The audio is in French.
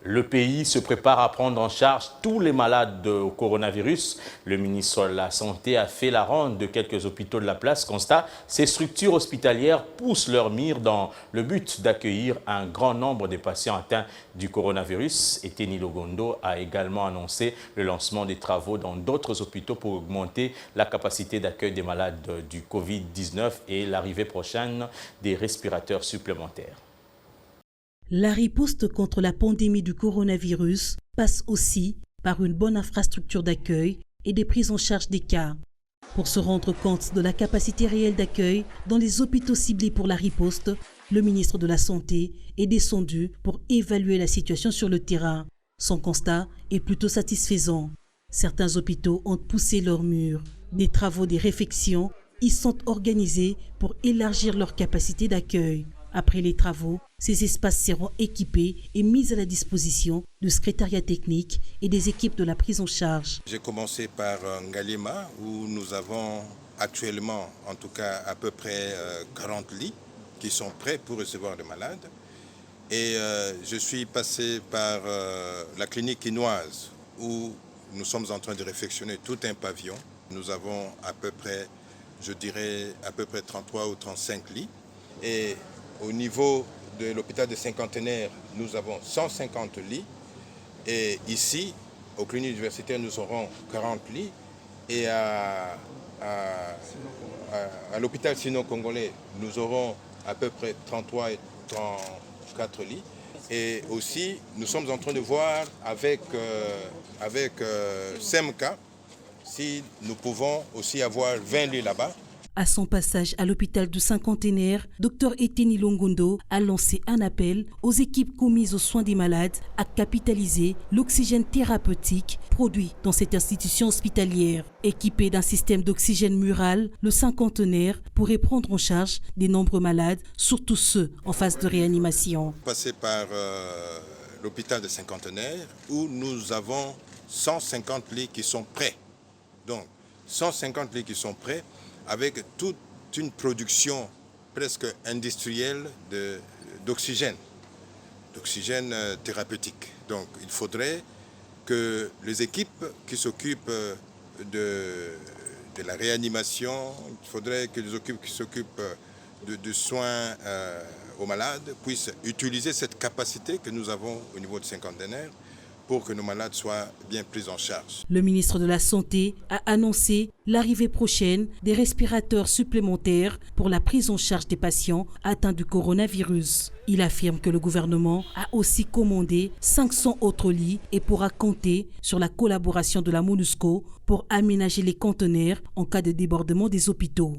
Le pays se prépare à prendre en charge tous les malades au coronavirus. Le ministre de la Santé a fait la ronde de quelques hôpitaux de la place. Constat, ces structures hospitalières poussent leur mire dans le but d'accueillir un grand nombre de patients atteints du coronavirus. Eteni Longondo a également annoncé le lancement des travaux dans d'autres hôpitaux pour augmenter la capacité d'accueil des malades du Covid-19 et l'arrivée prochaine des respirateurs supplémentaires. La riposte contre la pandémie du coronavirus passe aussi par une bonne infrastructure d'accueil et des prises en charge des cas. Pour se rendre compte de la capacité réelle d'accueil dans les hôpitaux ciblés pour la riposte, le ministre de la Santé est descendu pour évaluer la situation sur le terrain. Son constat est plutôt satisfaisant. Certains hôpitaux ont poussé leurs murs. Des travaux de réfection y sont organisés pour élargir leur capacité d'accueil. Après les travaux, ces espaces seront équipés et mis à la disposition du secrétariat technique et des équipes de la prise en charge. J'ai commencé par Ngalema où nous avons actuellement en tout cas à peu près 40 lits qui sont prêts pour recevoir des malades. Et je suis passé par la clinique quinoise où nous sommes en train de réfectionner tout un pavillon. Nous avons à peu près, je dirais, à peu près 33 ou 35 lits. Et au niveau de l'hôpital de Cinquantenaire, nous avons 150 lits. Et ici, aux cliniques universitaires, nous aurons 40 lits. Et à l'hôpital sino-congolais, nous aurons à peu près 33 et 34 lits. Et aussi, nous sommes en train de voir avec SEMCA si nous pouvons aussi avoir 20 lits là-bas. À son passage à l'hôpital du Cinquantenaire, Dr Eteni Longondo a lancé un appel aux équipes commises aux soins des malades à capitaliser l'oxygène thérapeutique produit dans cette institution hospitalière. Équipé d'un système d'oxygène mural, le Cinquantenaire pourrait prendre en charge des nombreux malades, surtout ceux en phase de réanimation. Passer par l'hôpital de Cinquantenaire où nous avons 150 lits qui sont prêts. Donc 150 lits qui sont prêts, avec toute une production presque industrielle d'oxygène thérapeutique. Donc il faudrait que les équipes qui s'occupent de la réanimation, il faudrait que les équipes qui s'occupent de soins aux malades puissent utiliser cette capacité que nous avons au niveau de Cinquantenaire pour que nos malades soient bien pris en charge. Le ministre de la Santé a annoncé l'arrivée prochaine des respirateurs supplémentaires pour la prise en charge des patients atteints du coronavirus. Il affirme que le gouvernement a aussi commandé 500 autres lits et pourra compter sur la collaboration de la MONUSCO pour aménager les conteneurs en cas de débordement des hôpitaux.